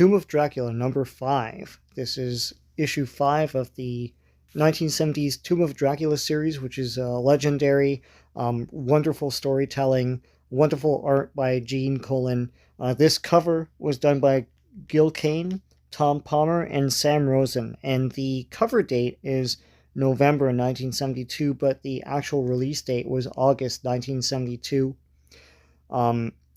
Tomb of Dracula, number 5. This is issue 5 of the 1970s Tomb of Dracula series, which is legendary, wonderful storytelling, wonderful art by Gene Colan. This cover was done by Gil Kane, Tom Palmer, and Sam Rosen, and the cover date is November 1972, but the actual release date was August 1972.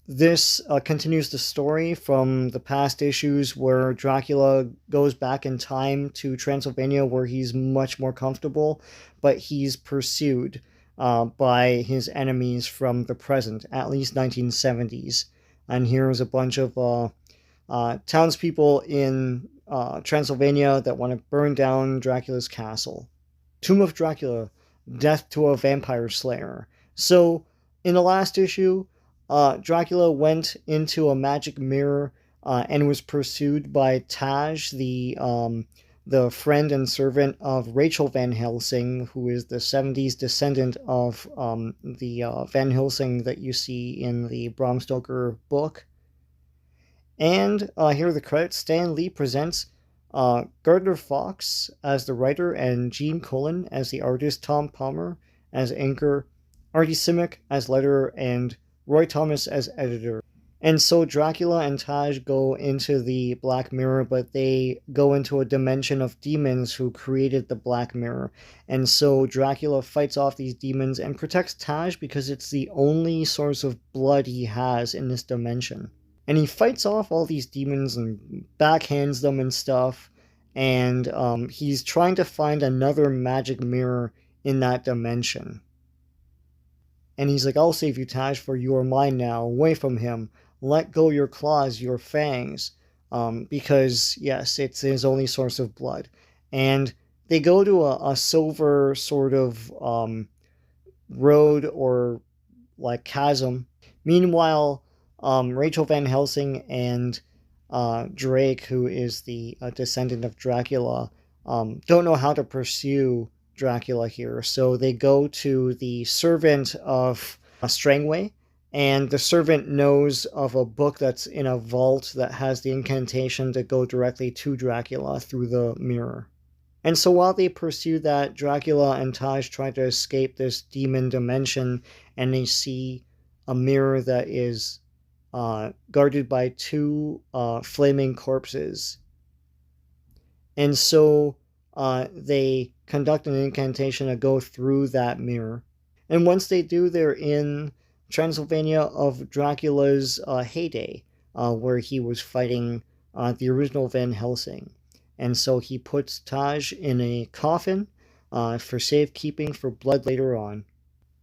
This continues the story from the past issues where Dracula goes back in time to Transylvania where he's much more comfortable, but he's pursued by his enemies from the present, at least 1970s. And here's a bunch of townspeople in Transylvania that want to burn down Dracula's castle. Tomb of Dracula, Death to a Vampire Slayer. So, in the last issue, Dracula went into a magic mirror and was pursued by Taj, the friend and servant of Rachel Van Helsing, who is the 70s descendant of the Van Helsing that you see in the Bram Stoker book. And here are the credits. Stan Lee presents Gardner Fox as the writer and Gene Colan as the artist, Tom Palmer as inker, Artie Simek as letterer, and Roy Thomas as editor. And so Dracula and Taj go into the Black Mirror, but they go into a dimension of demons who created the Black Mirror. And so Dracula fights off these demons and protects Taj because it's the only source of blood he has in this dimension. And he fights off all these demons and backhands them and stuff. And he's trying to find another magic mirror in that dimension. And he's like, I'll save you, Taj, for you are mine now. Away from him. Let go your claws, your fangs. Because, yes, it's his only source of blood. And they go to a silver sort of road or like chasm. Meanwhile, Rachel Van Helsing and Drake, who is the descendant of Dracula, don't know how to pursue Dracula here, so they go to the servant of Strangway, and the servant knows of a book that's in a vault that has the incantation to go directly to Dracula through the mirror. And so while they pursue that, Dracula and Taj try to escape this demon dimension, and they see a mirror that is guarded by two flaming corpses. And so they conduct an incantation to go through that mirror. And once they do, they're in Transylvania of Dracula's heyday, where he was fighting the original Van Helsing. And so he puts Taj in a coffin for safekeeping for blood later on.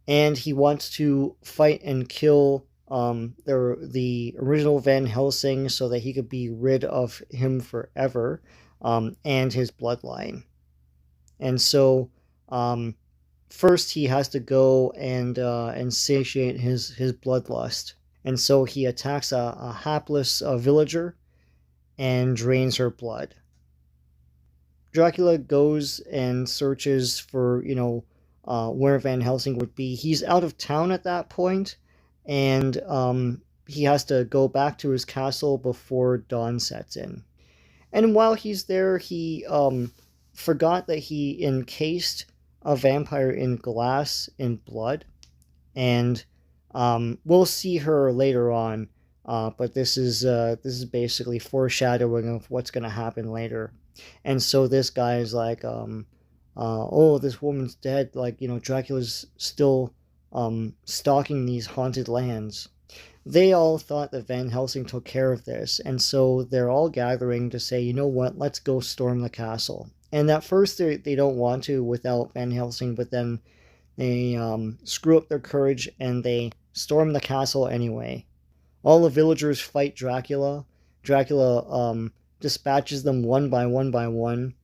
And he wants to fight and kill the original Van Helsing so that he could be rid of him forever, and his bloodline. And so first he has to go and satiate his bloodlust. And so he attacks a hapless villager and drains her blood. Dracula goes and searches for, where Van Helsing would be. He's out of town at that point, and he has to go back to his castle before dawn sets in. And while he's there, he forgot that he encased a vampire in glass in blood. And we'll see her later on, but this is basically foreshadowing of what's going to happen later. And so this guy is like, oh, this woman's dead. Like, Dracula's still stalking these haunted lands. They all thought that Van Helsing took care of this, and so they're all gathering to say, you know what, let's go storm the castle. And at first they don't want to without Van Helsing, but then they screw up their courage and they storm the castle anyway. All the villagers fight Dracula. Dracula dispatches them one by one,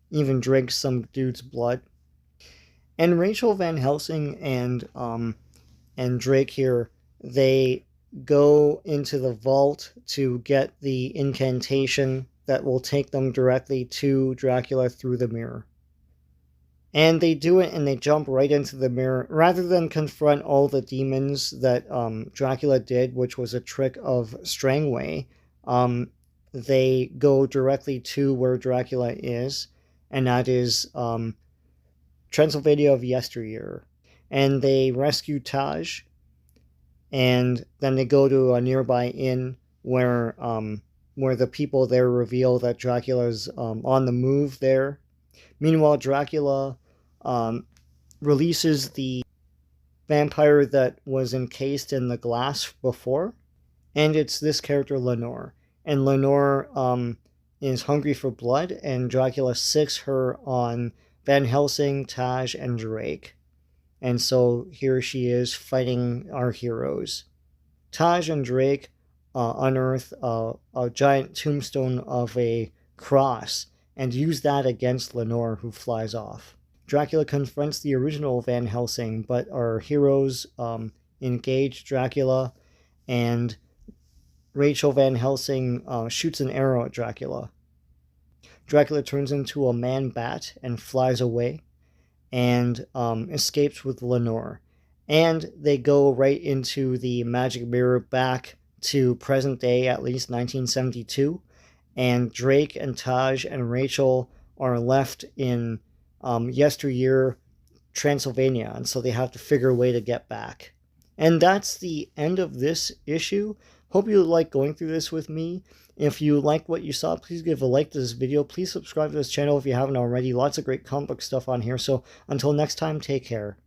even drinks some dude's blood. And Rachel Van Helsing and Drake here, they go into the vault to get the incantation that will take them directly to Dracula through the mirror. And they do it and they jump right into the mirror. Rather than confront all the demons that Dracula did, which was a trick of Strangway, they go directly to where Dracula is, and that is Transylvania of yesteryear. And they rescue Taj, and then they go to a nearby inn where the people there reveal that Dracula's on the move there. Meanwhile, Dracula releases the vampire that was encased in the glass before, and it's this character Lenore. And Lenore is hungry for blood, and Dracula sicks her on Van Helsing, Taj, and Drake. And so here she is fighting our heroes. Taj and Drake unearth a giant tombstone of a cross and use that against Lenore, who flies off. Dracula confronts the original Van Helsing, but our heroes engage Dracula, and Rachel Van Helsing shoots an arrow at Dracula. Dracula turns into a man-bat and flies away, and escapes with Lenore. And they go right into the magic mirror back to present day, at least 1972, and Drake and Taj and Rachel are left in yesteryear Transylvania, and so they have to figure a way to get back. And that's the end of this issue. Hope you like going through this with me. If you like what you saw, please give a like to this video. Please subscribe to this channel if you haven't already. Lots of great comic book stuff on here. So until next time, take care.